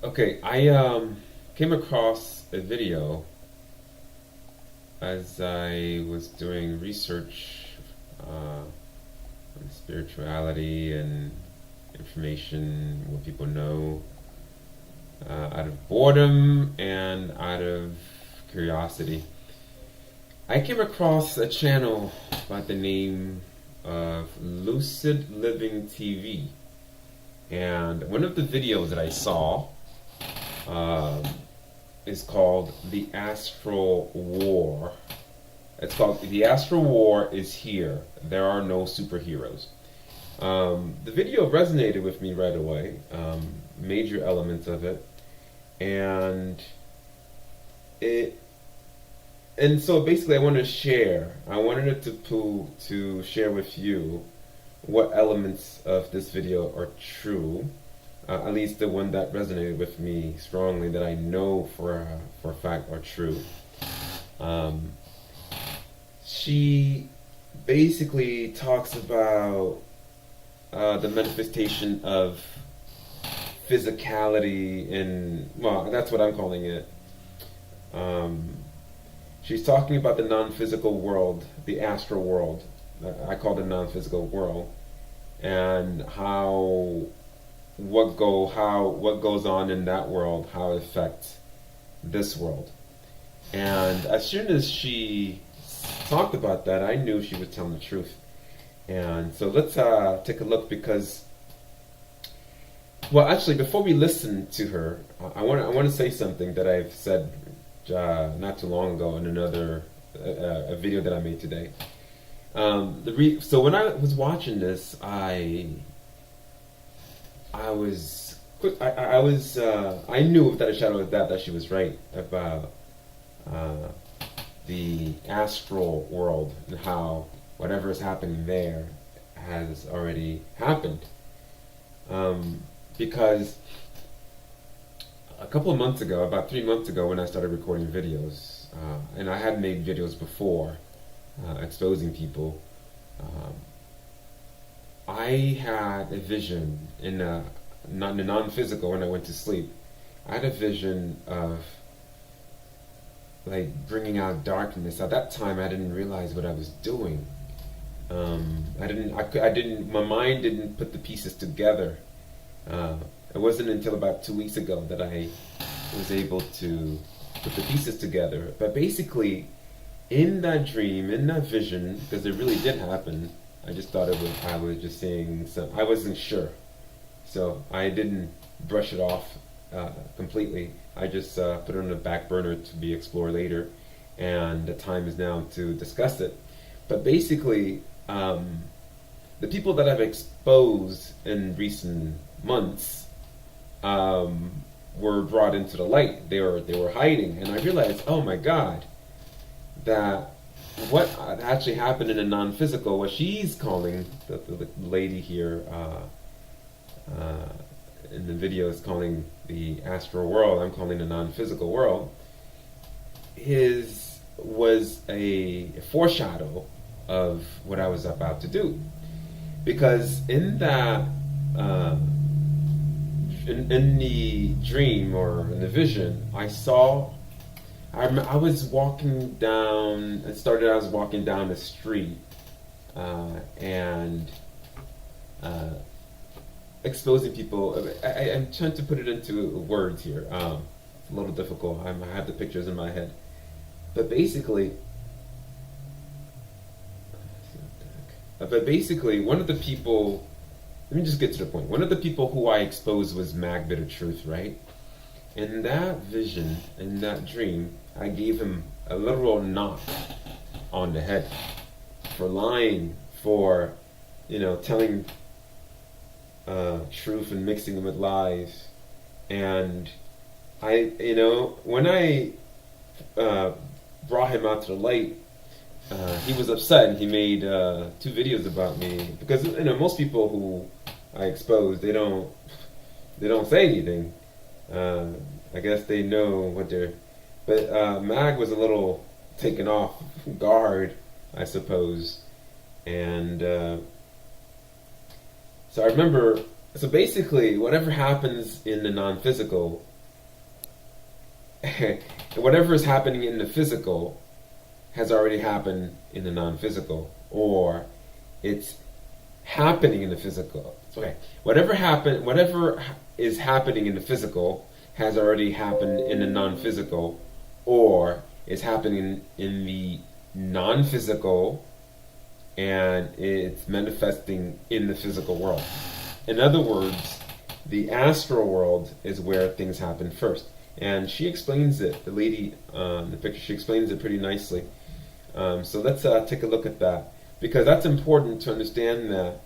Okay, I came across a video as I was doing research on spirituality and information, what people know, out of boredom and out of curiosity. I came across a channel by the name of Lucid Living TV, and one of the videos that I saw um, is called The Astral War. It's called The Astral War is Here. There are no superheroes. The video resonated with me right away, major elements of it, and it and so basically I wanted to share. I wanted it to share with you what elements of this video are true, at least the one that resonated with me strongly, that I know for a fact are true. Um, she basically talks about the manifestation of physicality in, well, that's what I'm calling it. Um, she's talking about the non-physical world, the astral world. I call it the non-physical world, and what goes on in that world, how it affects this world. And as soon as she talked about that, I knew she was telling the truth. And so let's take a look, because, well, actually, before we listen to her, I want to say something that I've said not too long ago in another a video that I made today. So when I was watching this, I knew without a shadow of doubt that she was right about the astral world, and how whatever is happening there has already happened. Because a couple of months ago, about 3 months ago, when I started recording videos, and I had made videos before exposing people, I had a vision in the non-physical. When I went to sleep, I had a vision of like bringing out darkness. At that time, I didn't realize what I was doing. My mind didn't put the pieces together. It wasn't until about 2 weeks ago that I was able to put the pieces together. But basically, in that dream, in that vision, because it really did happen, I just thought I was just saying I wasn't sure. So I didn't brush it off completely. I just put it on the back burner to be explored later, and the time is now to discuss it. But basically, the people that I've exposed in recent months were brought into the light. They were hiding, and I realized, oh my God, that what actually happened in the non-physical, what she's calling, the lady here in the video is calling the astral world, I'm calling the non-physical world, was a foreshadow of what I was about to do. Because in that in the dream, or in the vision, I was walking down. I was walking down the street, and exposing people. I'm trying to put it into words here. It's a little difficult. I have the pictures in my head, but basically, one of the people. Let me just get to the point. One of the people who I exposed was Mag Bitter Truth, right? In that vision, in that dream, I gave him a literal knock on the head for lying, for, telling truth and mixing them with lies. And when I brought him out to the light, he was upset, and he made 2 videos about me, because most people who I expose, they don't say anything. I guess they know what they're. But Mag was a little taken off guard, I suppose, and so I remember. So basically, whatever happens in the non-physical whatever is happening in the physical has already happened in the non-physical, or it's happening in the physical. Okay, whatever is happening in the physical has already happened in the non-physical, or is happening in the non-physical and it's manifesting in the physical world. In other words, the astral world is where things happen first. And she explains it, the lady in the picture, she explains it pretty nicely. So let's take a look at that, because that's important to understand that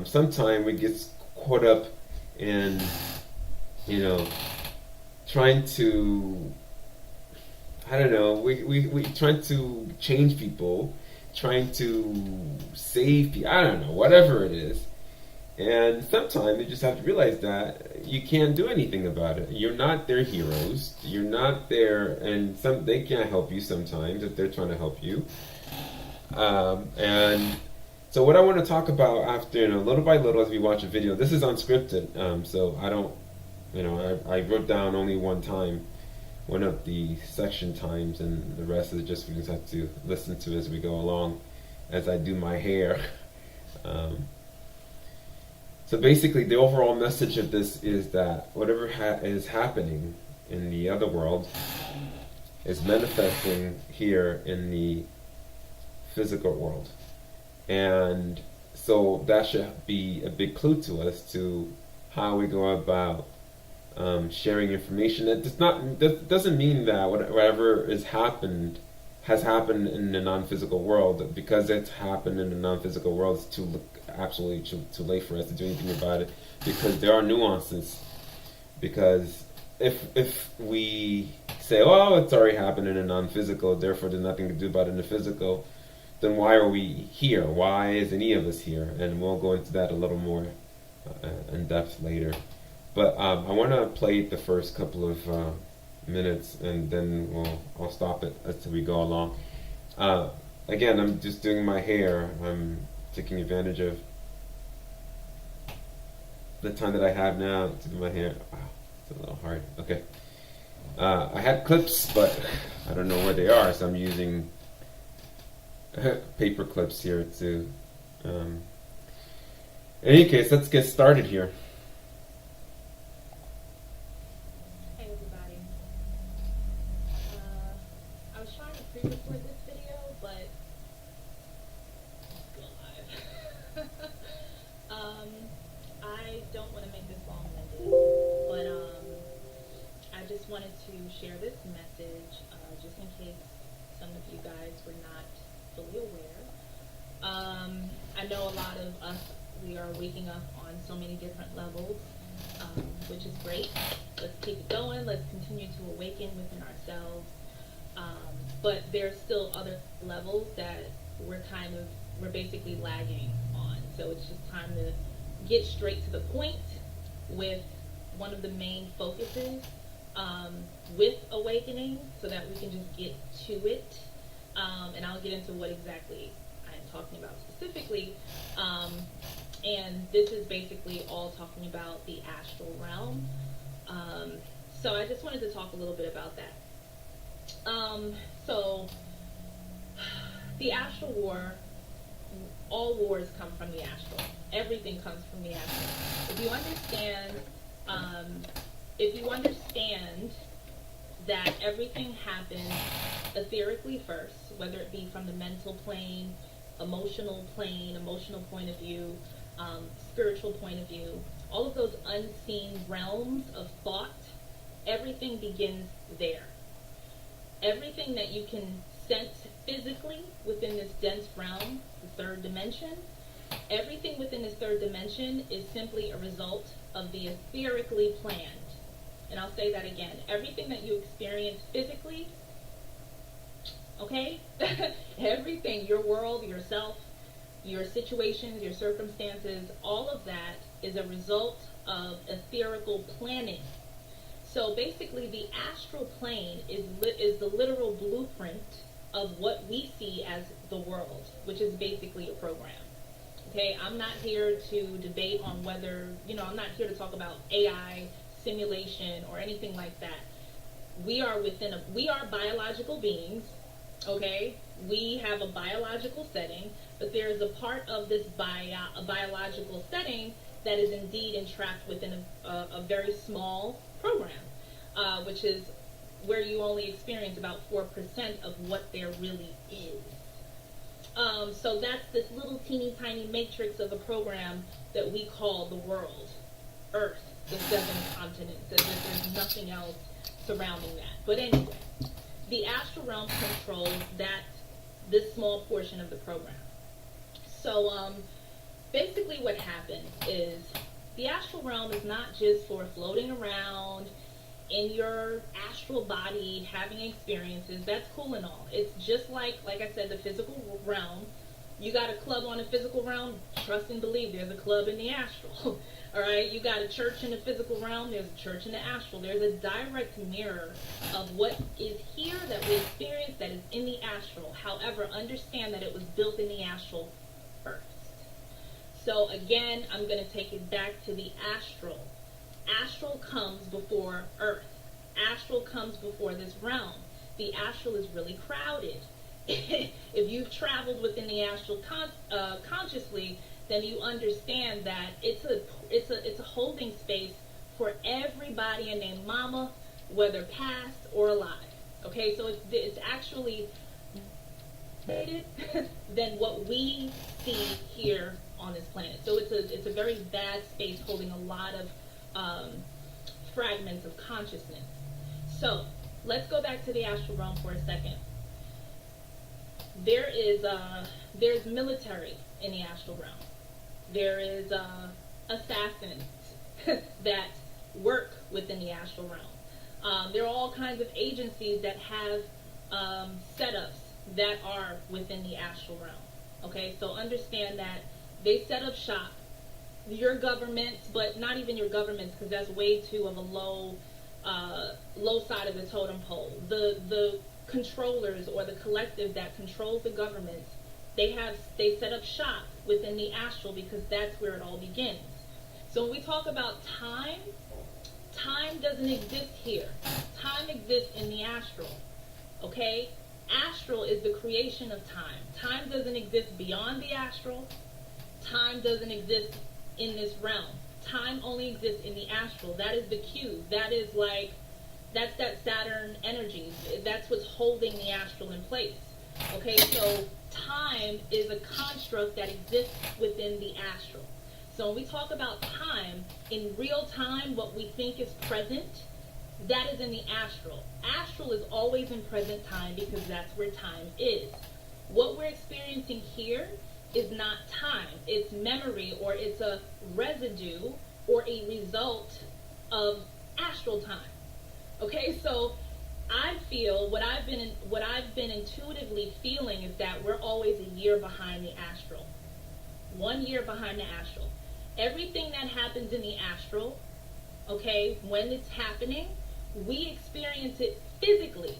sometimes we get caught up in, trying to, I don't know, we trying to change people, trying to save people, I don't know, whatever it is. And sometimes you just have to realize that you can't do anything about it. You're not their heroes. You're not there, and they can't help you sometimes if they're trying to help you. And so what I want to talk about after, little by little as we watch a video, this is unscripted, so I don't, I wrote down only one of the section times, and the rest is just we just have to listen to as we go along, as I do my hair. So basically, the overall message of this is that whatever is happening in the other world is manifesting here in the physical world. And so that should be a big clue to us to how we go about sharing information. That doesn't mean that whatever has happened in the non-physical world. Because it's happened in the non-physical world, it's absolutely too late for us to do anything about it, because there are nuances. Because if we say, oh, it's already happened in the non-physical, therefore there's nothing to do about it in the physical, then why are we here? Why is any of us here? And we'll go into that a little more in depth later. But I want to play the first couple of minutes, and then I'll stop it as we go along. Again, I'm just doing my hair. I'm taking advantage of the time that I have now to do my hair. Wow, it's a little hard. Okay. I had clips, but I don't know where they are, so I'm using paper clips here to... in any case, let's get started here. Hey everybody. I was trying to pre-record this video, but it's still live. I don't want to make this long-winded, but I just wanted to share this message just in case some of you guys were not fully aware. I know a lot of us, we are waking up on so many different levels, which is great. Let's keep it going. Let's continue to awaken within ourselves. But there's still other levels that we're basically lagging on. So it's just time to get straight to the point with one of the main focuses with awakening, so that we can just get to it. And I'll get into what exactly I am talking about specifically. And this is basically all talking about the astral realm. So I just wanted to talk a little bit about that. So the astral war, all wars come from the astral. Everything comes from the astral. If you understand that everything happens etherically first, whether it be from the mental plane, emotional point of view, spiritual point of view, all of those unseen realms of thought, everything begins there. Everything that you can sense physically within this dense realm, the third dimension, everything within this third dimension is simply a result of the etherically planned. And I'll say that again. Everything that you experience physically, okay? Everything, your world, yourself, your situations, your circumstances, all of that is a result of etherical planning. So basically, the astral plane is the literal blueprint of what we see as the world, which is basically a program. Okay, I'm not here to debate on whether, I'm not here to talk about AI, simulation, or anything like that. we are biological beings, okay? We have a biological setting, but there is a part of this a biological setting that is indeed entrapped within a very small program, which is where you only experience about 4% of what there really is. So that's this little teeny tiny matrix of a program that we call the world, Earth, the 7 continents, as if there's nothing else surrounding that. But anyway, the astral realm controls this small portion of the program. So basically what happens is the astral realm is not just for floating around in your astral body, having experiences. That's cool and all. It's just like I said, the physical realm. You got a club on the physical realm, trust and believe there's a club in the astral. All right, you got a church in the physical realm, there's a church in the astral. There's a direct mirror of what is here that we experience that is in the astral. However, understand that it was built in the astral first. So again, I'm going to take it back to the astral. Astral comes before Earth. Astral comes before this realm. The astral is really crowded. If you've traveled within the astral consciously, then you understand that it's a holding space for everybody and their mama, whether past or alive. Okay, so it's actually than what we see here on this planet. So it's a very bad space holding a lot of fragments of consciousness. So let's go back to the astral realm for a second. There's military in the astral realm. There is assassins that work within the astral realm. There are all kinds of agencies that have setups that are within the astral realm. Okay, so understand that they set up shop. Your governments, but not even your governments, because that's way too of a low side of the totem pole. The controllers or the collective that controls the governments, they set up shop within the astral because that's where it all begins. So when we talk about time doesn't exist here. Time exists in the astral. Okay? Astral is the creation of time. Time doesn't exist beyond the astral. Time doesn't exist in this realm. Time only exists in the astral. That is the cube. That's that Saturn energy. That's what's holding the astral in place. Okay, so time is a construct that exists within the astral. So when we talk about time, in real time, what we think is present, that is in the astral. Astral is always in present time because that's where time is. What we're experiencing here is not time. It's memory, or it's a residue or a result of astral time. Okay, so I feel what I've been intuitively feeling is that we're always a year behind the astral. 1 year behind the astral. Everything that happens in the astral, okay, when it's happening, we experience it physically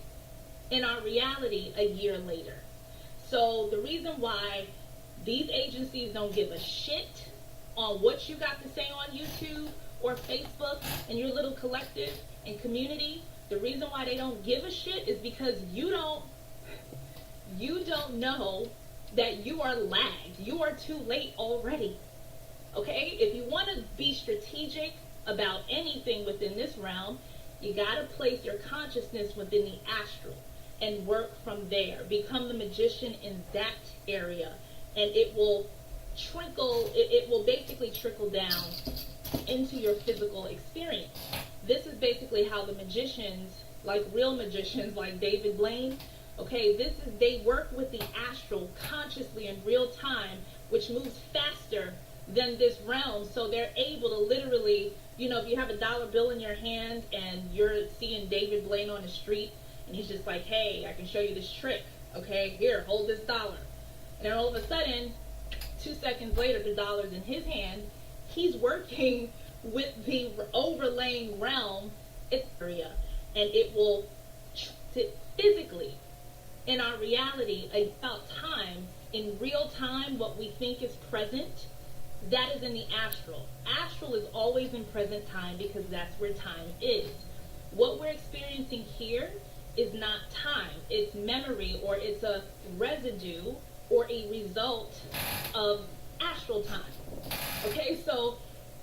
in our reality a year later. So the reason why these agencies don't give a shit on what you got to say on YouTube or Facebook and your little collective and community, the reason why they don't give a shit is because you don't know that you are lagged. You are too late already. Okay? If you want to be strategic about anything within this realm, you got to place your consciousness within the astral and work from there. Become the magician in that area, and it will basically trickle down into your physical experience. This is basically how the magicians, like real magicians like David Blaine, okay, they work with the astral consciously in real time, which moves faster than this realm, so they're able to literally, if you have a dollar bill in your hand and you're seeing David Blaine on the street, and he's just like, hey, I can show you this trick, okay, here, hold this dollar. And then all of a sudden, 2 seconds later, the dollar's in his hand. He's working with the overlaying realm area, and it will physically, in our reality, about time, in real time, what we think is present, that is in the astral. Astral is always in present time because that's where time is. What we're experiencing here is not time, it's memory, or it's a residue or a result of astral time. Okay, so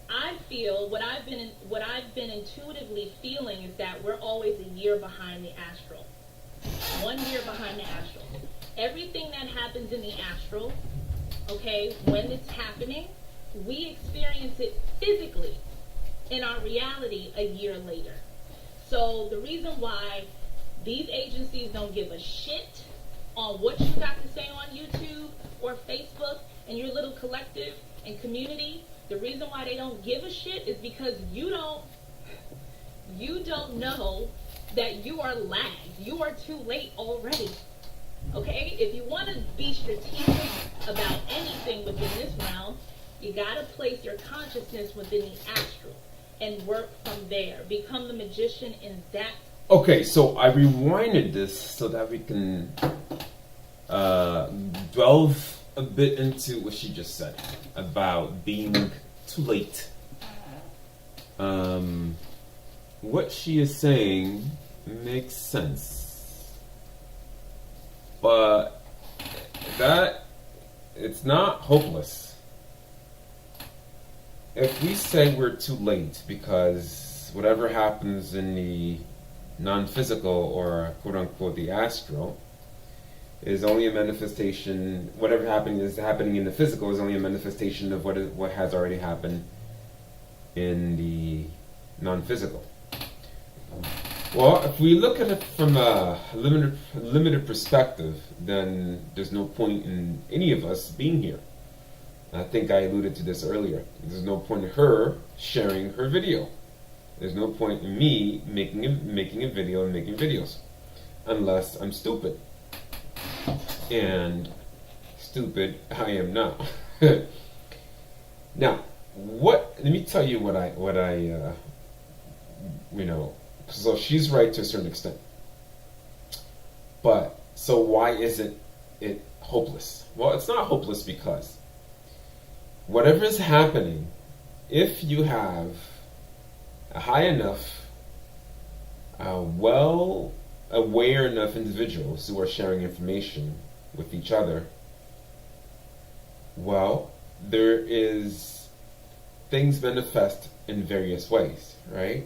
I feel what I've been intuitively feeling is that we're always a year behind the astral. 1 year behind the astral. Everything that happens in the astral, okay, when it's happening, we experience it physically in our reality a year later. So the reason why these agencies don't give a shit on what you got to say on YouTube or Facebook and your little collective and community, the reason why they don't give a shit is because you don't know that you are lagged. You are too late already. Okay? If you want to be strategic about anything within this realm, you got to place your consciousness within the astral and work from there. Become the magician in that. Okay, so I rewinded this so that we can delve a bit into what she just said about being too late. What she is saying makes sense, but that it's not hopeless. If we say we're too late because whatever happens in the non-physical or quote-unquote the astral is only a manifestation, whatever is happening in the physical is only a manifestation of what has already happened in the non-physical. Well, if we look at it from a limited perspective, then there's no point in any of us being here. I think I alluded to this earlier. There's no point in her sharing her video. There's no point in me making a video and making videos, unless I'm stupid. And stupid I am not. Now, let me tell you what I so she's right to a certain extent. But so why isn't it hopeless? Well, it's not hopeless because whatever is happening, if you have a high enough, well aware enough individuals who are sharing information with each other, well, there is things manifest in various ways, right?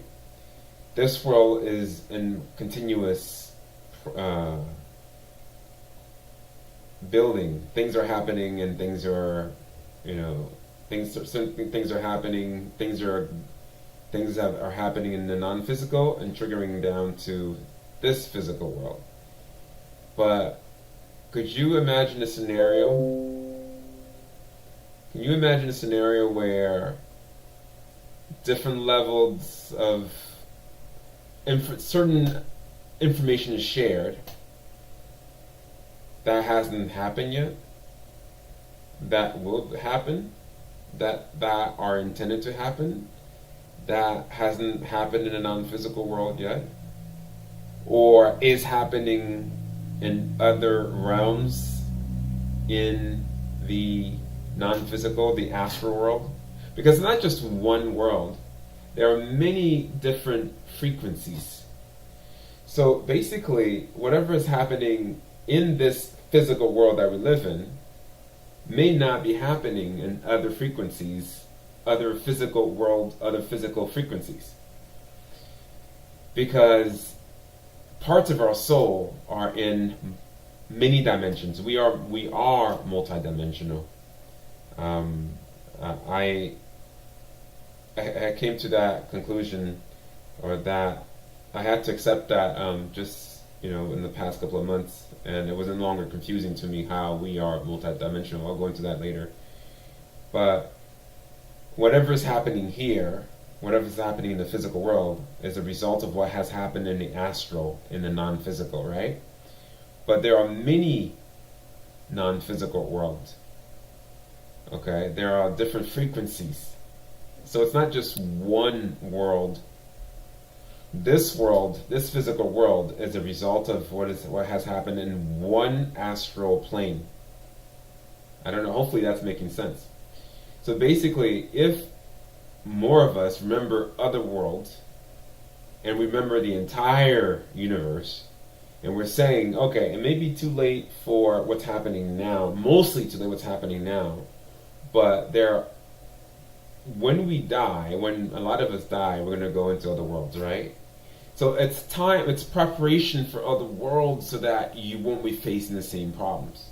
This world is in continuous building. Things are happening, and things are happening. Things are happening in the non-physical and triggering down to this physical world. But could you imagine a scenario? Can you imagine a scenario where different levels of certain information is shared that hasn't happened yet, that will happen, that are intended to happen, that hasn't happened in a non-physical world yet, or is happening in other realms in the non-physical, the astral world? Because it's not just one world. There are many different frequencies. So basically, whatever is happening in this physical world that we live in may not be happening in other frequencies, other physical worlds, other physical frequencies. Because parts of our soul are in many dimensions. We are multidimensional. I came to that conclusion, or that I had to accept that just in the past couple of months, and it was no longer confusing to me how we are multidimensional. I'll go into that later. But whatever is happening here, whatever is happening in the physical world, is a result of what has happened in the astral, in the non-physical, right? But there are many non-physical worlds. Okay, there are different frequencies. So it's not just one world. This world, this physical world, is a result of what has happened in one astral plane. I don't know, hopefully that's making sense. So basically, if more of us remember other worlds, and remember the entire universe, and we're saying, okay, it may be too late for what's happening now, mostly too late what's happening now, but when we die, when a lot of us die, we're going to go into other worlds, right? So it's time, it's preparation for other worlds so that you won't be facing the same problems.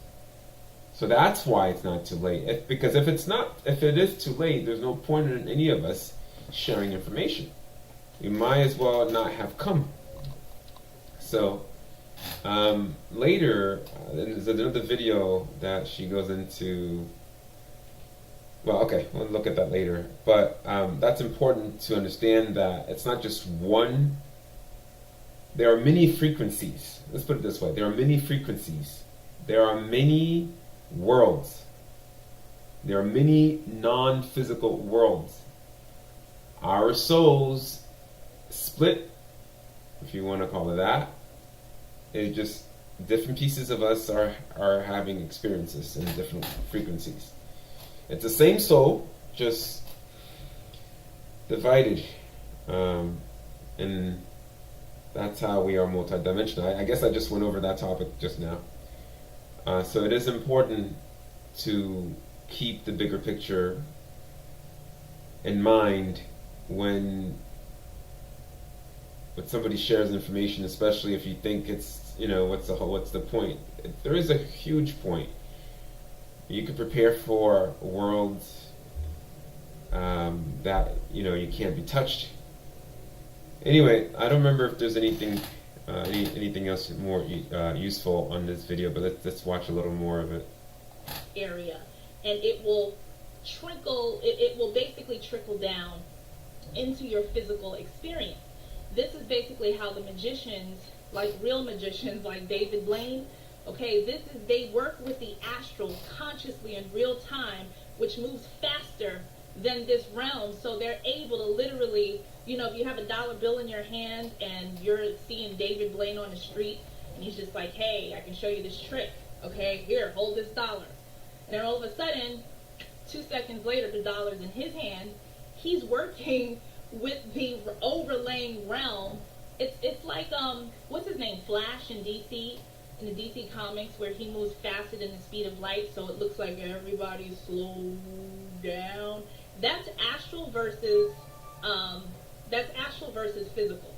So that's why it's not too late. Because if it is too late, there's no point in any of us sharing information. We might as well not have come. So later, there's another video that she goes into. Well, okay, we'll look at that later. But that's important to understand that it's not just one. There are many frequencies. Let's put it this way. There are many frequencies. There are many worlds. There are many non-physical worlds. Our souls split, if you want to call it that. It's just different pieces of us are having experiences in different frequencies. It's the same soul, just divided. And that's how we are multidimensional. I guess I just went over that topic just now. So it is important to keep the bigger picture in mind when somebody shares information, especially if you think it's, what's the point? There is a huge point. You can prepare for worlds that you can't be touched. Anyway, I don't remember if there's anything else more useful on this video, but let's watch a little more of it. Area, and it will it will basically trickle down into your physical experience. This is basically how the magicians, like real magicians like David Blaine, they work with the astral consciously in real time, which moves faster than this realm, so they're able to literally, if you have a dollar bill in your hand and you're seeing David Blaine on the street, and he's just like, hey, I can show you this trick, okay, here, hold this dollar. And then all of a sudden, 2 seconds later, the dollar's in his hand. He's working with the overlaying realm. It's like, what's his name, Flash in DC, in the DC comics, where he moves faster than the speed of light, so it looks like everybody's slowed down. That's astral versus physical.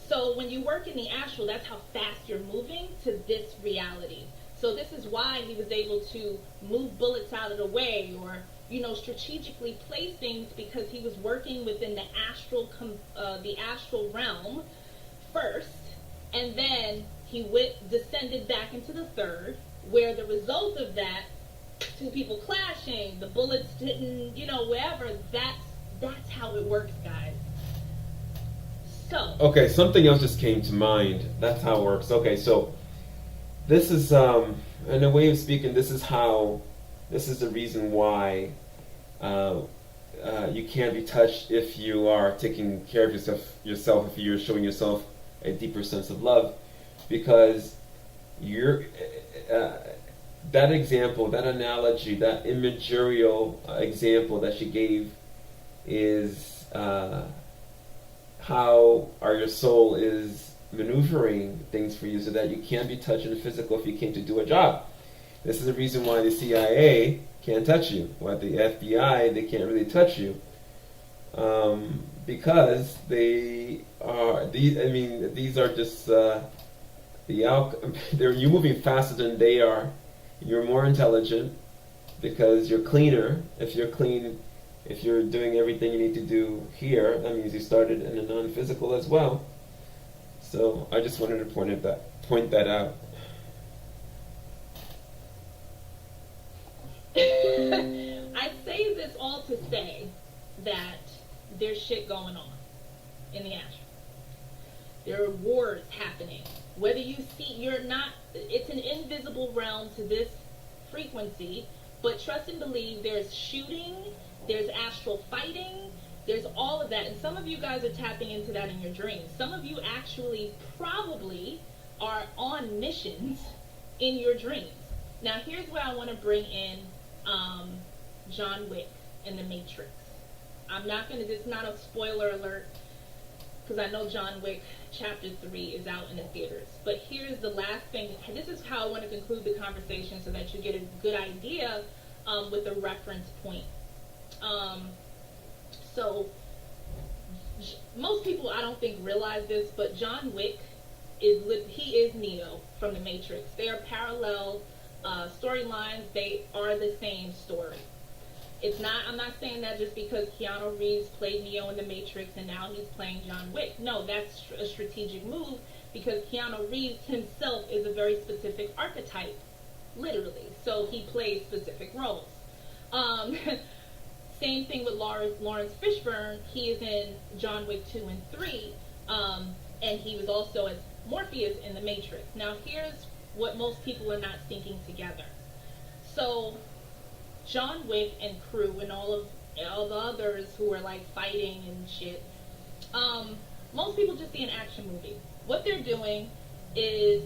So when you work in the astral, that's how fast you're moving to this reality. So this is why he was able to move bullets out of the way, or strategically place things, because he was working within the astral realm first, and then he descended back into the third, where the result of that, two people clashing, the bullets didn't, wherever. That's how it works, guys. So. Okay, something else just came to mind. That's how it works. Okay, so this is, in a way of speaking, this is the reason why you can't be touched if you are taking care of yourself, if you're showing yourself a deeper sense of love, because that example, that analogy, that immaterial example that she gave is how your soul is maneuvering things for you so that you can't be touched in the physical if you came to do a job. This is the reason why the CIA can't touch you. Why the FBI, they can't really touch you. Because these are just you're moving faster than they are. You're more intelligent because you're cleaner. If you're clean, if you're doing everything you need to do here, that means you started in a non-physical as well. So I just wanted to point that out. I say this all to say that there's shit going on in the astral. There are wars happening. Whether you see, it's an invisible realm to this frequency, but trust and believe there's shooting, there's astral fighting, there's all of that. And some of you guys are tapping into that in your dreams. Some of you actually probably are on missions in your dreams. Now here's where I want to bring in John Wick and the Matrix. I'm not going to, it's not a spoiler alert. because I know John Wick Chapter 3 is out in the theaters. But here's the last thing. This is how I want to conclude the conversation so that you get a good idea with a reference point. So most people, I don't think, realize this, but John Wick he is Neo from the Matrix. They are parallel storylines. They are the same story. I'm not saying that just because Keanu Reeves played Neo in the Matrix and now he's playing John Wick. No, that's a strategic move because Keanu Reeves himself is a very specific archetype, literally. So he plays specific roles. Same thing with Lawrence Fishburne. He is in John Wick 2 and 3, and he was also as Morpheus in the Matrix. Now here's what most people are not syncing together. So John Wick and crew and all the others who are like fighting and shit, most people just see an action movie. What they're doing is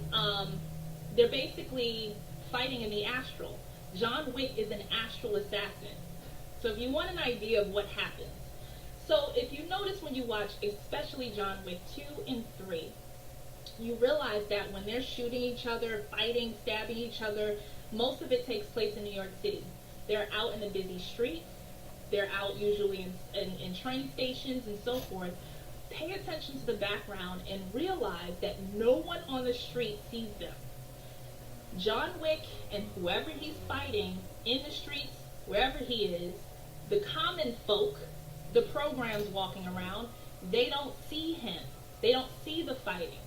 they're basically fighting in the astral. John Wick is an astral assassin. So if you want an idea of what happens. So if you notice when you watch especially John Wick 2 and 3, you realize that when they're shooting each other, fighting, stabbing each other, most of it takes place in New York City. They're out in a busy street. They're out usually in train stations and so forth. Pay attention to the background and realize that no one on the street sees them. John Wick and whoever he's fighting in the streets, wherever he is, the common folk, the programs walking around, they don't see him. They don't see the fighting.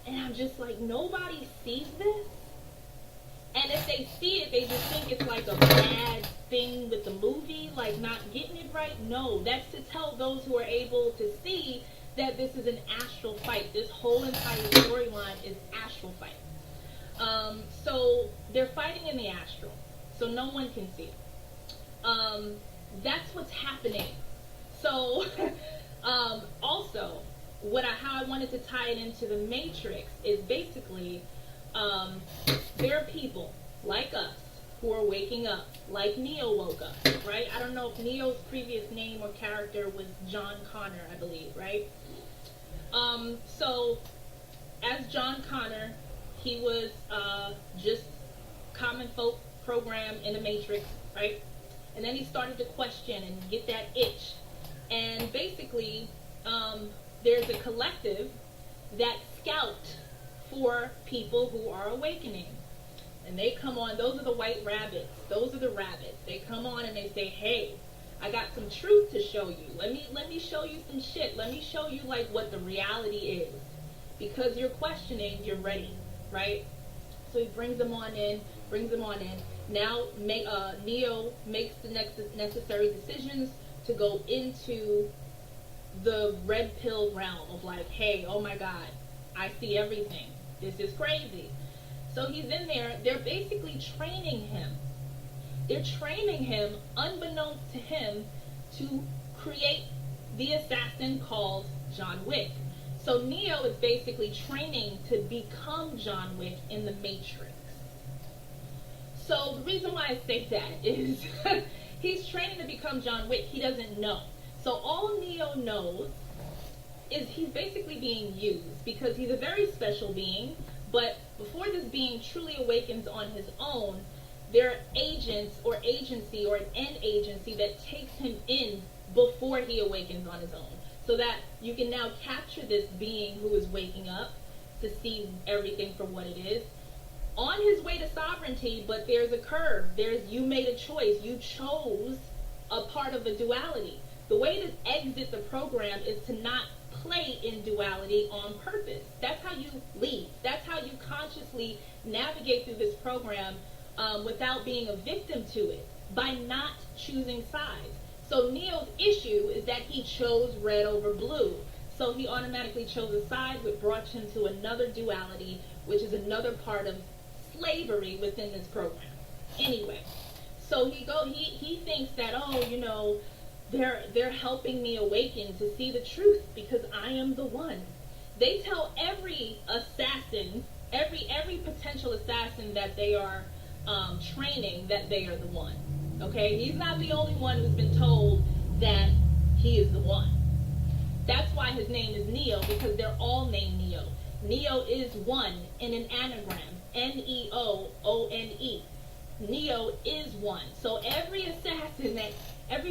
And I'm just like, nobody sees this? And if they see it, they just think it's like a bad thing with the movie, like not getting it right. No, that's to tell those who are able to see that this is an astral fight. This whole entire storyline is astral fight. So they're fighting in the astral, so no one can see it. That's what's happening. So also, how I wanted to tie it into the Matrix is basically there are people like us who are waking up, like Neo woke up, right? I don't know if Neo's previous name or character was John Connor, I believe, right? So as John Connor, he was just common folk program in the Matrix, right? And then he started to question and get that itch. And basically, there's a collective that scout for people who are awakening. And they come on, those are the white rabbits. Those are the rabbits. They come on and they say, hey, I got some truth to show you. Let me show you some shit. Let me show you like what the reality is. Because you're questioning, you're ready, right? So he brings them on in. Now Neo makes the necessary decisions to go into the red pill realm of like, hey, oh my God, I see everything. This is crazy. So he's in there. They're basically training him. They're training him, unbeknownst to him, to create the assassin called John Wick. So Neo is basically training to become John Wick in the Matrix. So the reason why I say that is he's training to become John Wick. He doesn't know. So all Neo knows is he's basically being used because he's a very special being. But before this being truly awakens on his own, there are agents or agency or an end agency that takes him in before he awakens on his own. So that you can now capture this being who is waking up to see everything for what it is. On his way to sovereignty, but there's a curve. You made a choice. You chose a part of the duality. The way to exit the program is to not play in duality on purpose. That's how you leave. That's how you consciously navigate through this program without being a victim to it, by not choosing sides. So Neo's issue is that he chose red over blue. So he automatically chose a side, which brought him to another duality, which is another part of slavery within this program. Anyway, so he thinks that, they're helping me awaken to see the truth because I am the one. They tell every assassin, every potential assassin that they are training that they are the one. Okay, he's not the only one who's been told that he is the one. That's why his name is Neo, because they're all named Neo. Neo is one in an anagram. Neoone. Neo is one. So every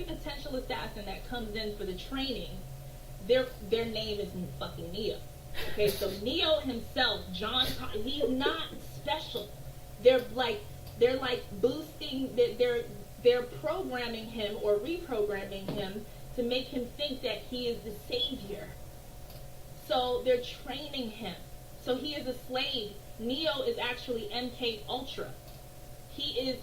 potential assassin that comes in for the training, their name is fucking Neo. Okay, so Neo himself, he's not special. They're like boosting. They're programming him or reprogramming him to make him think that he is the savior. So they're training him. So he is a slave. Neo is actually MK Ultra. He is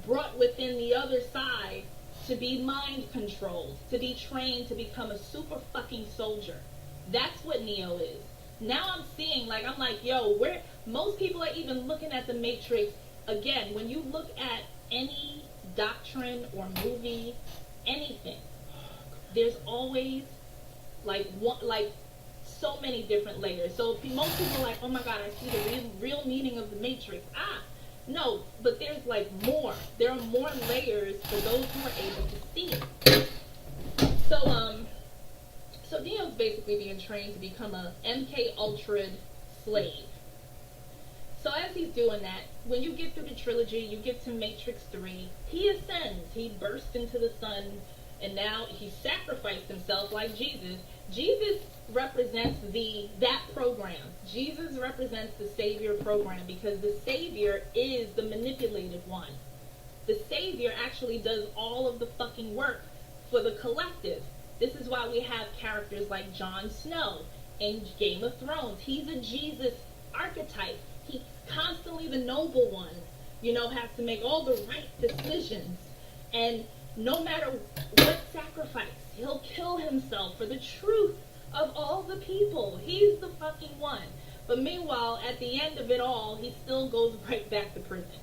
brought within the other side to be mind controlled, to be trained to become a super fucking soldier. That's what Neo is. Now I'm seeing, I'm like, yo, most people are even looking at the Matrix. Again, when you look at any doctrine or movie, anything, there's always so many different layers. So most people are like, oh my god, I see the real meaning of the Matrix. No, but there's more. There are more layers for those who are able to see it. So Neo's basically being trained to become a MK Ultra slave. So as he's doing that, when you get through the trilogy, you get to Matrix 3, he ascends. He bursts into the sun, and now he sacrificed himself like Jesus. Jesus represents that program. Jesus represents the Savior program, because the Savior is the manipulated one. The Savior actually does all of the fucking work for the collective. This is why we have characters like Jon Snow in Game of Thrones. He's a Jesus archetype. He's constantly the noble one, has to make all the right decisions. And no matter what sacrifice, he'll kill himself for the truth of all the people. He's the fucking one. But meanwhile, at the end of it all, he still goes right back to prison.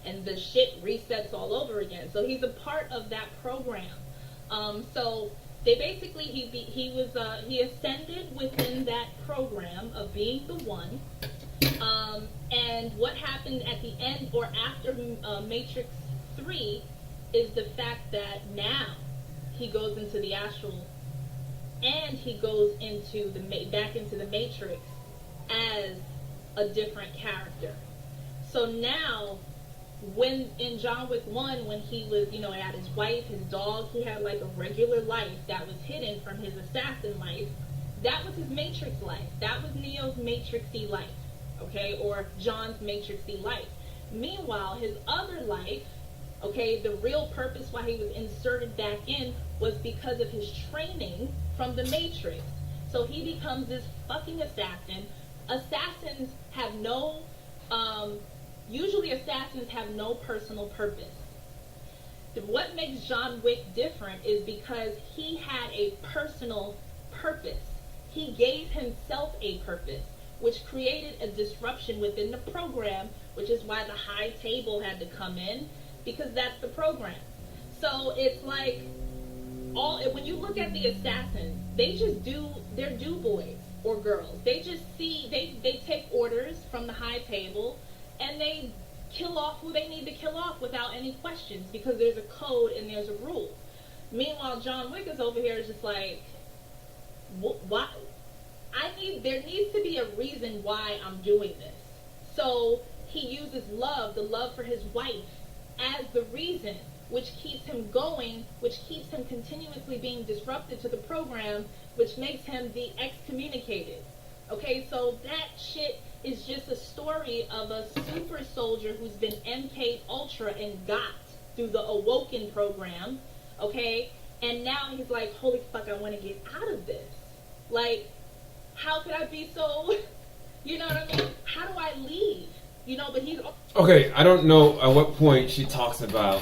And the shit resets all over again. So he's a part of that program. So they basically, he ascended within that program of being the one. And what happened at the end or after Matrix 3 is the fact that now he goes into the Astral, and he goes back into the Matrix as a different character. So now, when in John Wick 1, when he was, had his wife, his dog, he had a regular life that was hidden from his assassin life. That was his Matrix life. That was Neo's Matrixy life, okay, or John's Matrixy life. Meanwhile, his other life, okay, the real purpose why he was inserted back in was because of his training from the Matrix. So he becomes this fucking assassin. Assassins have usually assassins have no personal purpose. What makes John Wick different is because he had a personal purpose. He gave himself a purpose, which created a disruption within the program, which is why the high table had to come in, because that's the program. So it's when you look at the assassins, they're do boys or girls. They just they take orders from the high table, and they kill off who they need to kill off without any questions, because there's a code and there's a rule. Meanwhile, John Wick is over here is just like, what? There needs to be a reason why I'm doing this. So he uses the love for his wife, as the reason, which keeps him going, which keeps him continuously being disrupted to the program, which makes him the excommunicated. Okay, so that shit is just a story of a super soldier who's been MK Ultra and got through the Awoken program, okay? And now he's like, holy fuck, I want to get out of this. How could I be so, you know what I mean? How do I leave? But he's... Okay, I don't know at what point she talks about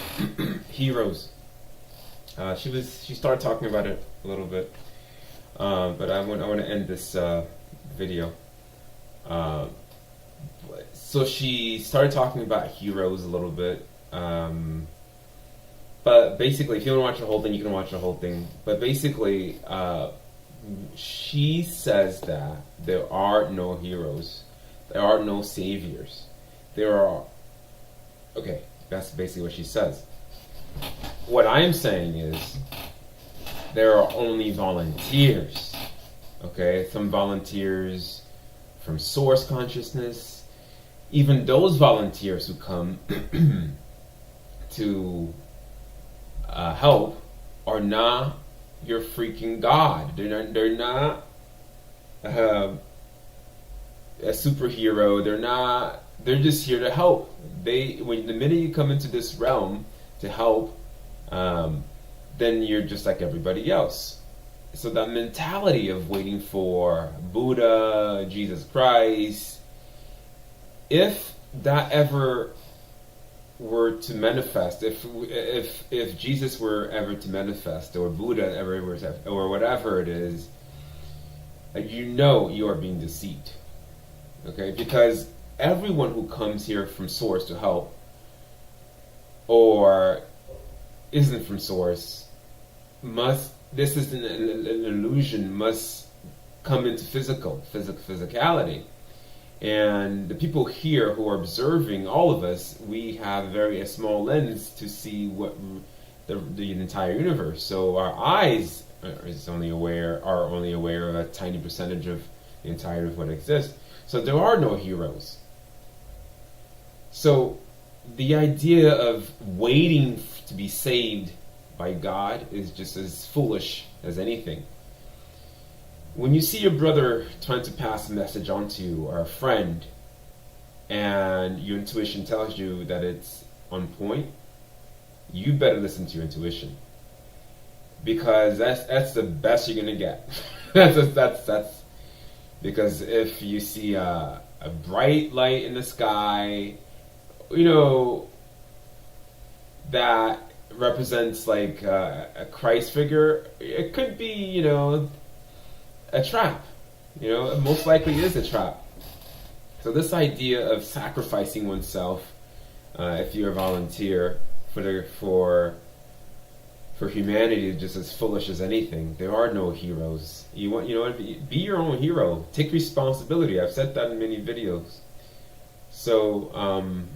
heroes. She started talking about it a little bit, but I want to end this video. So she started talking about heroes a little bit, but basically, if you want to watch the whole thing, you can watch the whole thing. But basically, she says that there are no heroes, there are no saviors. Okay, that's basically what she says. What I am saying is, there are only volunteers. Okay, some volunteers from source consciousness. Even those volunteers who come to help are not your freaking God. They're not a superhero. They're just here to help. The minute you come into this realm to help, then you're just like everybody else. So that mentality of waiting for Buddha, Jesus Christ, if that ever were to manifest, if Jesus were ever to manifest, or Buddha ever were to, or whatever it is, you are being deceived. Okay, because everyone who comes here from source to help, or isn't from source, this is an illusion, must come into physicality. And the people here who are observing all of us, we have a very small lens to see what the entire universe. So our eyes are only aware of a tiny percentage of the entirety of what exists. So there are no heroes. So the idea of waiting to be saved by God is just as foolish as anything. When you see your brother trying to pass a message on to you, or a friend, and your intuition tells you that it's on point, you better listen to your intuition, because that's the best you're gonna get. that's because if you see a bright light in the sky, that represents like a Christ figure, it could be a trap. It most likely is a trap. So this idea of sacrificing oneself, if you're a volunteer for humanity, is just as foolish as anything. There are no heroes. Be your own hero. Take responsibility. I've said that in many videos. So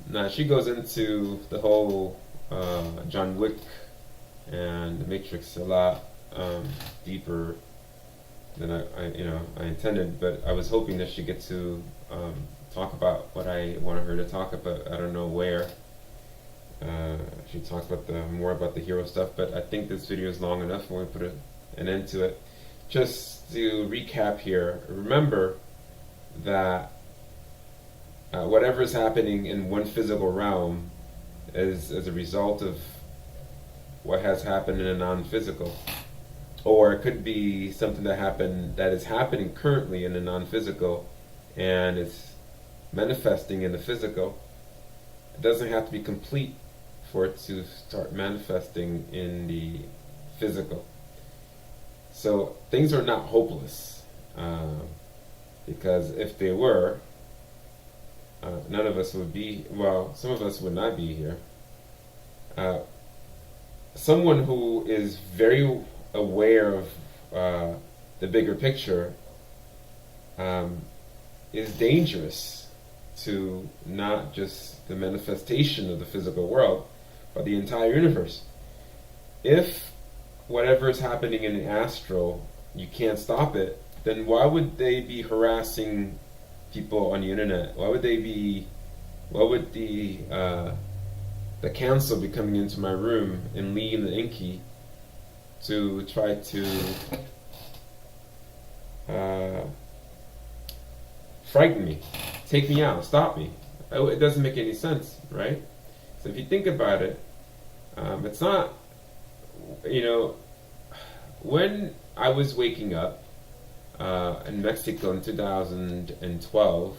now she goes into the whole John Wick and the Matrix a lot deeper than I intended, but I was hoping that she'd get to talk about what I wanted her to talk about. I don't know where. She talks about more about the hero stuff, but I think this video is long enough. I want to put an end to it. Just to recap here, remember that whatever is happening in one physical realm is as a result of what has happened in a non-physical. Or it could be something that is happening currently in the non-physical, and it's manifesting in the physical. It doesn't have to be complete for it to start manifesting in the physical. So things are not hopeless, because if they were, none of us would be, some of us would not be here. Someone who is very aware of the bigger picture is dangerous to not just the manifestation of the physical world, but the entire universe. If whatever is happening in the astral, you can't stop it, then why would they be harassing people on the internet? Why would the council be coming into my room and Lee and the Inky to try to frighten me, take me out, stop me? It doesn't make any sense, right? So if you think about it, it's not, when I was waking up in Mexico in 2012,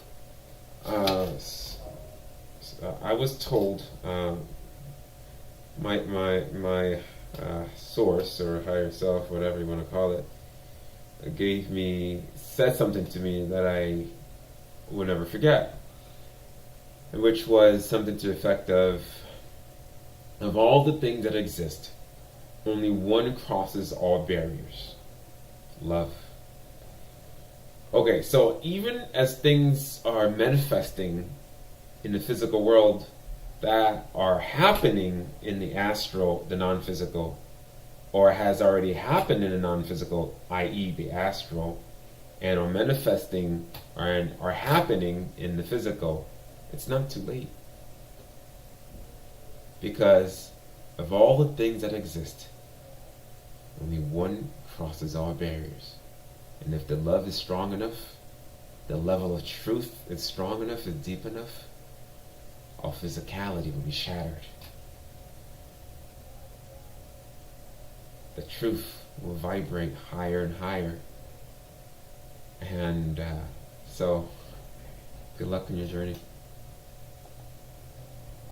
I was told, my source or higher self, whatever you want to call it, said something to me that I will never forget, which was something to the effect of all the things that exist, only one crosses all barriers: love. Okay, so even as things are manifesting in the physical world that are happening in the astral, the non-physical, or has already happened in the non-physical, i.e. the astral, and are manifesting are happening in the physical, it's not too late. Because of all the things that exist, only one crosses all barriers. And if the love is strong enough, the level of truth is strong enough, is deep enough, all physicality will be shattered. The truth will vibrate higher and higher. And so, good luck on your journey.